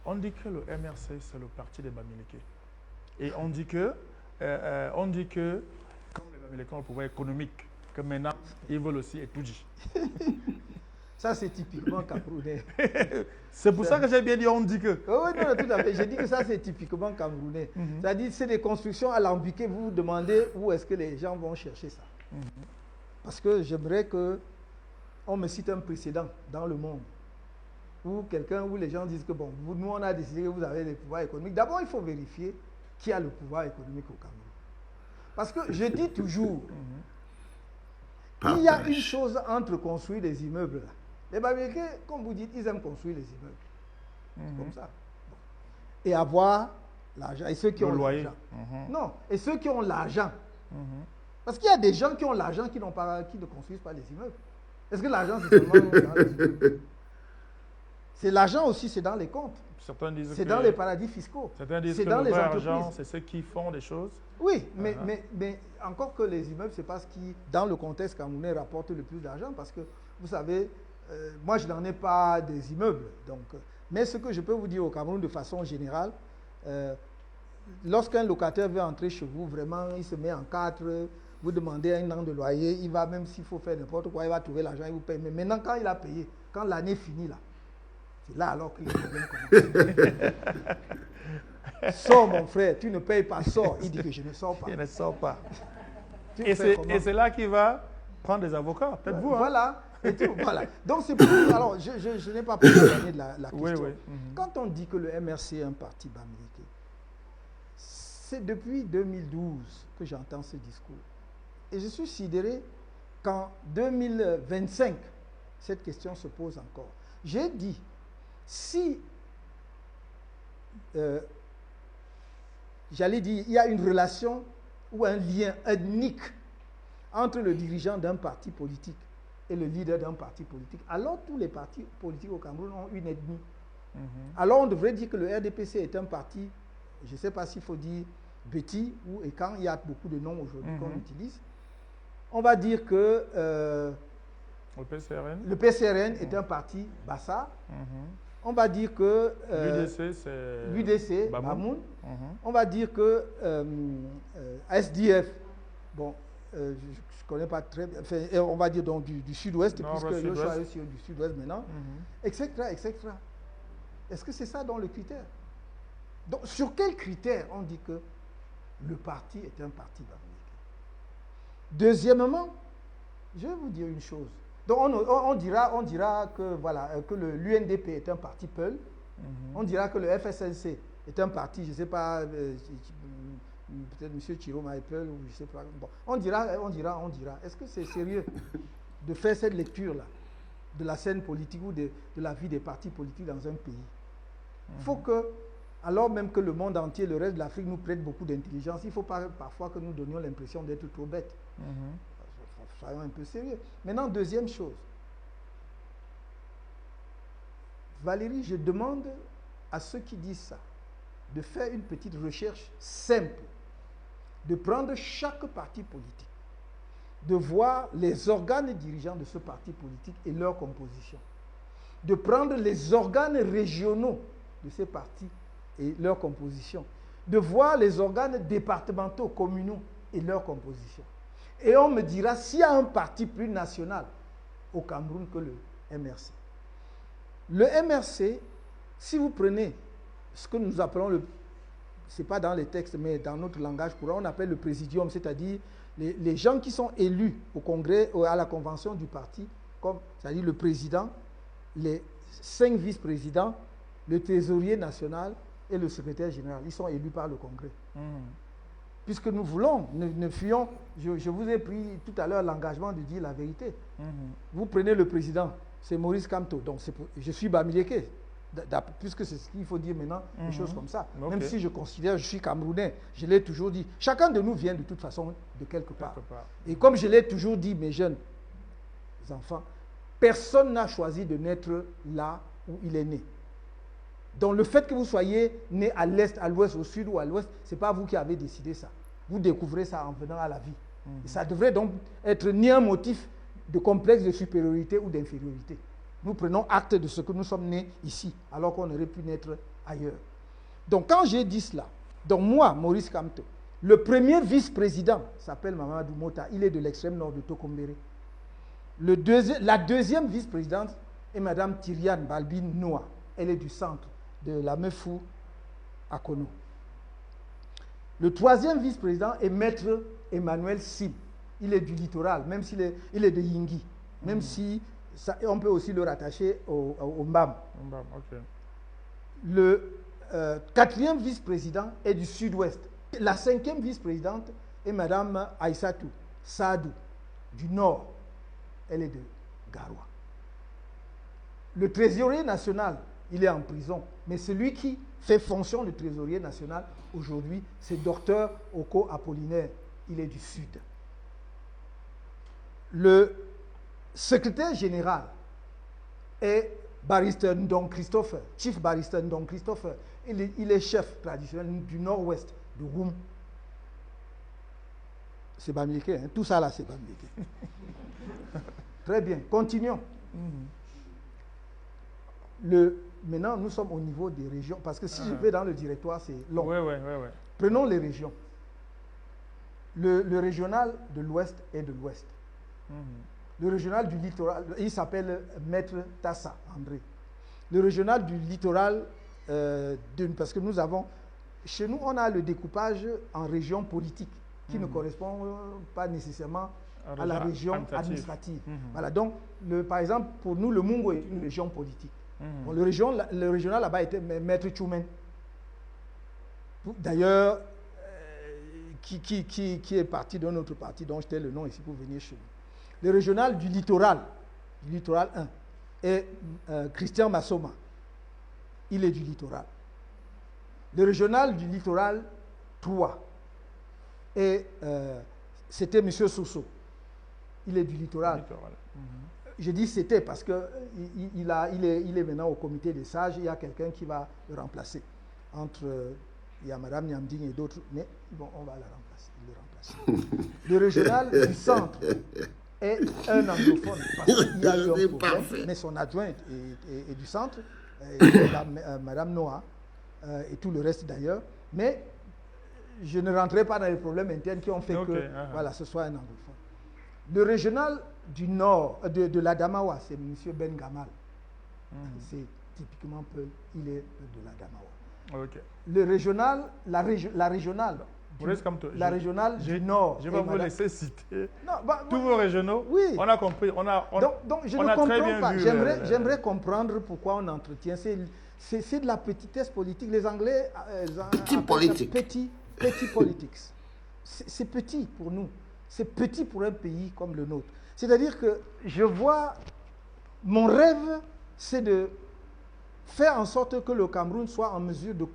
On dit que le MRC, c'est le parti des Bamileke. Et on dit que, comme les Bamileke ont le pouvoir économique, que maintenant, ils veulent aussi étudier. Ça, c'est typiquement camerounais. C'est pour ça que j'ai bien dit on dit que. Oui, non, tout à fait. J'ai dit que ça, c'est typiquement camerounais. C'est-à-dire, c'est des constructions alambiquées. Vous vous demandez où est-ce que les gens vont chercher ça. Parce que j'aimerais qu'on me cite un précédent dans le monde où les gens disent que, bon, nous, on a décidé que vous avez des pouvoirs économiques. D'abord, il faut vérifier qui a le pouvoir économique au Cameroun. Parce que je dis toujours, il y a une chose entre construire des immeubles là. Les Bamileke, comme vous dites, ils aiment construire les immeubles. C'est comme ça. Bon. Et avoir l'argent. Et ceux qui ont l'argent. Non, et ceux qui ont l'argent. Parce qu'il y a des gens qui ont l'argent qui ne construisent pas les immeubles. Est-ce que l'argent, c'est seulement dans les immeubles? C'est l'argent aussi, c'est dans les comptes. Certains disent c'est dans les paradis fiscaux. Certains disent c'est que dans le les vrai entreprises. argent, c'est ceux qui font des choses. Oui, mais encore que les immeubles, c'est pas ce qui, dans le contexte camerounais, rapporte le plus d'argent. Parce que, vous savez, moi, je n'en ai pas des immeubles. Donc, mais ce que je peux vous dire au Cameroun de façon générale, lorsqu'un locataire veut entrer chez vous, vraiment, il se met en quatre, vous demandez un an de loyer, il va, même s'il faut faire n'importe quoi, il va trouver l'argent, il vous paye. Mais maintenant, quand il a payé, quand l'année finit, là, c'est là alors que les problèmes commencent. Sors, mon frère, tu ne payes pas, sors. Il dit que je ne sors pas. Il ne sort pas. Et c'est là qu'il va prendre des avocats, peut-être vous. Hein? Voilà. Et tout, voilà. Donc c'est pour. Alors, je n'ai pas pu gagner de la question. Oui, oui. Quand on dit que le MRC est un parti bamileke, c'est depuis 2012 que j'entends ce discours. Et je suis sidéré qu'en 2025, cette question se pose encore. J'ai dit, si, j'allais dire, il y a une relation ou un lien ethnique entre le dirigeant d'un parti politique et le leader d'un parti politique, alors tous les partis politiques au Cameroun ont une ethnie. Alors on devrait dire que le RDPC est un parti, je ne sais pas s'il faut dire Betty ou Ekan, il y a beaucoup de noms aujourd'hui qu'on utilise. On va dire que le PCRN est un parti Bassa. On va dire que l'UDC, c'est Bamoun. On va dire que SDF, bon, je ne connais pas très bien, enfin, on va dire donc du sud-ouest, puisque Yoshua est sur du sud-ouest maintenant, etc., etc. Est-ce que c'est ça dans le critère? Donc, sur quel critère on dit que le parti est un parti bamileke? Deuxièmement, je vais vous dire une chose. Donc, on dira que, voilà, que l'UNDP est un parti Peul. On dira que le FSLC est un parti, je ne sais pas, peut-être M. Chiroma est Peul, ou je ne sais pas. Bon, on dira. Est-ce que c'est sérieux de faire cette lecture-là de la scène politique ou de la vie des partis politiques dans un pays? Il faut que, alors même que le monde entier, le reste de l'Afrique nous prête beaucoup d'intelligence, il faut parfois que nous donnions l'impression d'être trop bêtes. Soyons un peu sérieux. Maintenant, deuxième chose. Valérie, je demande à ceux qui disent ça de faire une petite recherche simple, de prendre chaque parti politique, de voir les organes dirigeants de ce parti politique et leur composition, de prendre les organes régionaux de ces partis et leur composition, de voir les organes départementaux, communaux et leur composition. Et on me dira s'il y a un parti plus national au Cameroun que le MRC. Le MRC, si vous prenez ce que nous appelons ce n'est pas dans les textes, mais dans notre langage courant, on appelle le présidium, c'est-à-dire les gens qui sont élus au congrès, à la convention du parti, c'est-à-dire le président, les 5 vice-présidents, le trésorier national et le secrétaire général. Ils sont élus par le congrès. Puisque nous voulons, nous fuyons, je vous ai pris tout à l'heure l'engagement de dire la vérité. Vous prenez le président, c'est Maurice Kamto, donc je suis bamileke, puisque c'est ce qu'il faut dire maintenant, des choses comme ça. Même si je considère, je suis camerounais, je l'ai toujours dit, chacun de nous vient de toute façon de quelque part. Et comme je l'ai toujours dit, mes jeunes enfants, personne n'a choisi de naître là où il est né. Donc le fait que vous soyez né à l'est, à l'ouest, au sud ou à l'ouest, ce n'est pas vous qui avez décidé ça. Vous découvrez ça en venant à la vie. Et ça devrait donc être ni un motif de complexe de supériorité ou d'infériorité. Nous prenons acte de ce que nous sommes nés ici, alors qu'on aurait pu naître ailleurs. Donc quand j'ai dit cela, donc moi, Maurice Kamto, le premier vice-président s'appelle Mamadou Mota, il est de l'extrême nord de Tokombéré. La deuxième vice-présidente est Mme Tyriane Balbine Noah, elle est du centre de la Mefou à Kono. Le troisième vice-président est Maître Emmanuel Sim, il est du littoral, même s'il est, il est de Yingui, même si on peut aussi le rattacher au Mbam. Okay. Le quatrième vice-président est du sud-ouest. La cinquième vice-présidente est Mme Aïssatou Sadou, du nord. Elle est de Garoua. Le trésorier national, il est en prison. Mais celui qui fait fonction de trésorier national aujourd'hui, c'est Dr Oko Apollinaire. Il est du sud. Le secrétaire général est Barrister Ndong Christopher, Chief Barrister Ndong Christopher. Il est chef traditionnel du nord-ouest de Roum. C'est Bamileke, hein? Tout ça là, c'est Bamileke. Très bien, continuons. Maintenant, nous sommes au niveau des régions, parce que si je vais dans le directoire, c'est long. Ouais. Prenons les régions. Le régional de l'Ouest est de l'Ouest. Le régional du littoral, il s'appelle Maître Tassa André. Le régional du littoral, parce que nous avons, chez nous, on a le découpage en régions politiques qui ne correspond pas nécessairement à la région administrative. Voilà, donc, par exemple, pour nous, le Mungo est une région politique. Bon, le régional là-bas était Maître Choumen. D'ailleurs, qui est parti d'un autre parti, dont je t'ai le nom ici pour venir chez nous. Le régional du littoral 1, est Christian Massoma. Il est du littoral. Le régional du littoral 3, c'était M. Sousso. Il est du littoral. Je dis c'était parce qu'il est maintenant au comité des sages. Il y a quelqu'un qui va le remplacer. Il y a Mme Niamding et d'autres, mais bon, on va le remplacer. Le régional du centre est un anglophone parce qu'il y a eu un problème, mais son adjointe est du centre, Mme Noah, et tout le reste d'ailleurs. Mais je ne rentrerai pas dans les problèmes internes qui ont fait que voilà, ce soit un anglophone. Le régional du nord, de l'Adamawa, c'est M. Ben Gamal. C'est typiquement Peul, il est de l'Adamawa. Le régional, la régionale. La régionale du Nord. Je vais vous laisser citer tous vos régionaux. Oui. On a compris. Donc je ne comprends pas. J'aimerais comprendre pourquoi on entretient. C'est de la petitesse politique. Les Anglais. Petit politique. Petit politics. C'est petit pour nous. C'est petit pour un pays comme le nôtre. C'est-à-dire que je vois. Mon rêve, c'est de faire en sorte que le Cameroun soit en mesure de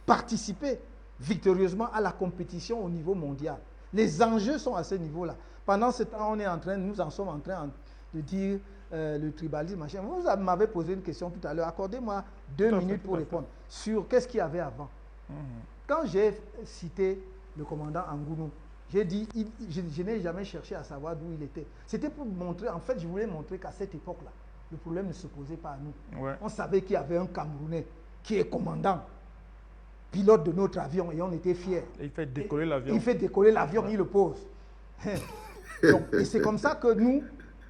participer victorieusement à la compétition au niveau mondial. Les enjeux sont à ce niveau-là. Pendant ce temps, nous en sommes en train de dire le tribalisme, machin. Vous m'avez posé une question tout à l'heure. Accordez-moi 2 minutes pour répondre sur qu'est-ce qu'il y avait avant. Quand j'ai cité le commandant Angounou, j'ai dit, je n'ai jamais cherché à savoir d'où il était. C'était pour montrer, en fait, je voulais montrer qu'à cette époque-là, le problème ne se posait pas à nous. On savait qu'il y avait un Camerounais qui est commandant, pilote de notre avion, et on était fiers. Et il fait décoller l'avion. Il fait décoller l'avion, il le pose. Donc, et c'est comme ça que nous,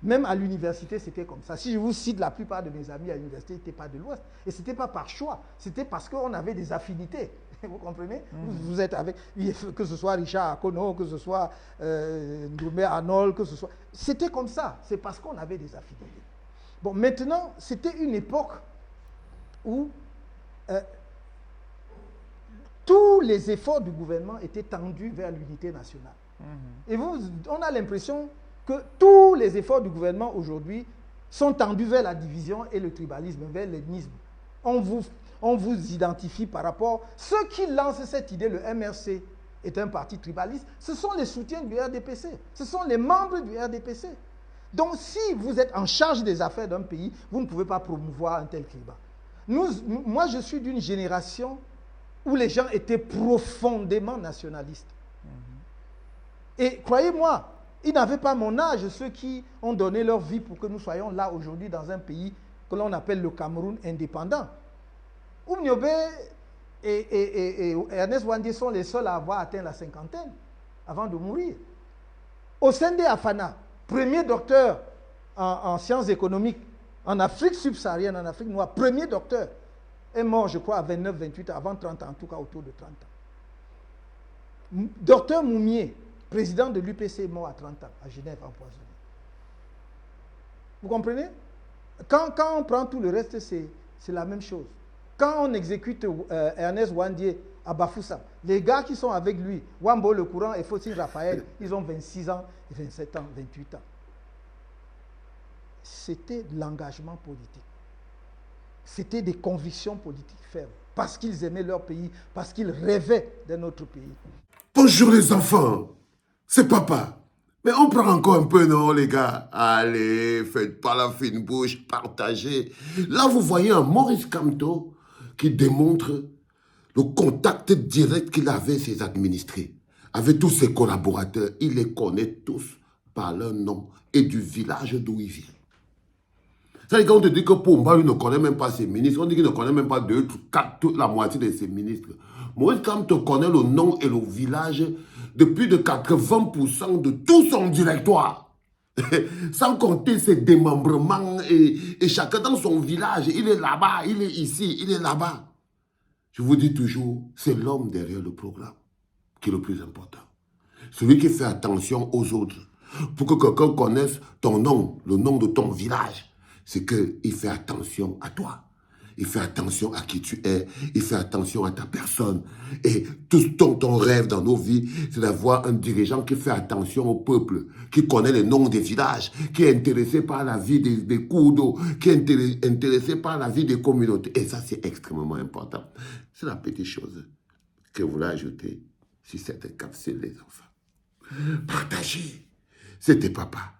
même à l'université, c'était comme ça. Si je vous cite la plupart de mes amis à l'université, ils n'étaient pas de l'Ouest. Et ce n'était pas par choix, c'était parce qu'on avait des affinités. Vous comprenez? Vous êtes avec, que ce soit Richard Akono, que ce soit Ndoumé Arnold, que ce soit... C'était comme ça, c'est parce qu'on avait des affinités. Bon, maintenant, c'était une époque où tous les efforts du gouvernement étaient tendus vers l'unité nationale. Et on a l'impression que tous les efforts du gouvernement aujourd'hui sont tendus vers la division et le tribalisme, vers l'ethnisme. On vous identifie par rapport... Ceux qui lancent cette idée, le MRC est un parti tribaliste, ce sont les soutiens du RDPC, ce sont les membres du RDPC. Donc si vous êtes en charge des affaires d'un pays, vous ne pouvez pas promouvoir un tel climat. Moi, je suis d'une génération où les gens étaient profondément nationalistes. Et croyez-moi, ils n'avaient pas mon âge, ceux qui ont donné leur vie pour que nous soyons là aujourd'hui dans un pays que l'on appelle le Cameroun indépendant. Oumniobé et Ernest Ouandié sont les seuls à avoir atteint la cinquantaine avant de mourir. Osende Afana, premier docteur en sciences économiques en Afrique subsaharienne, en Afrique noire, premier docteur, est mort, je crois, à 29, 28 ans, avant 30 ans, en tout cas autour de 30 ans. Docteur Moumier, président de l'UPC, est mort à 30 ans, à Genève, empoisonné. Vous comprenez? Quand on prend tout le reste, c'est la même chose. Quand on exécute Ernest Ouandié à Bafoussam, les gars qui sont avec lui, Wambo Le Courant et Fossil Raphaël, ils ont 26 ans, 27 ans, 28 ans. C'était de l'engagement politique. C'était des convictions politiques fermes. Parce qu'ils aimaient leur pays, parce qu'ils rêvaient d'un autre pays. Bonjour les enfants, c'est papa. Mais on prend encore un peu, non les gars? Allez, faites pas la fine bouche, partagez. Là, vous voyez un Maurice Kamto qui démontre le contact direct qu'il avait avec ses administrés, avec tous ses collaborateurs. Il les connaît tous par leur nom et du village d'où ils viennent. C'est-à-dire qu'on te dit que Pomba, il ne connaît même pas ses ministres. On dit qu'il ne connaît même pas toute la moitié de ses ministres. Maurice Kamto connaît le nom et le village de plus de 80% de tout son directoire. Sans compter ses démembrements et chacun dans son village. Il est là-bas, il est ici, il est là-bas. Je vous dis toujours, c'est l'homme derrière le programme qui est le plus important. Celui qui fait attention aux autres. Pour que quelqu'un connaisse ton nom, le nom de ton village, c'est qu'il fait attention à toi. Il fait attention à qui tu es. Il fait attention à ta personne. Et tout ton rêve dans nos vies, c'est d'avoir un dirigeant qui fait attention au peuple, qui connaît les noms des villages, qui est intéressé par la vie des cours d'eau, qui est intéressé par la vie des communautés. Et ça, c'est extrêmement important. C'est la petite chose que vous voulez ajouter sur cette capsule, les enfants. Partagez. C'était papa.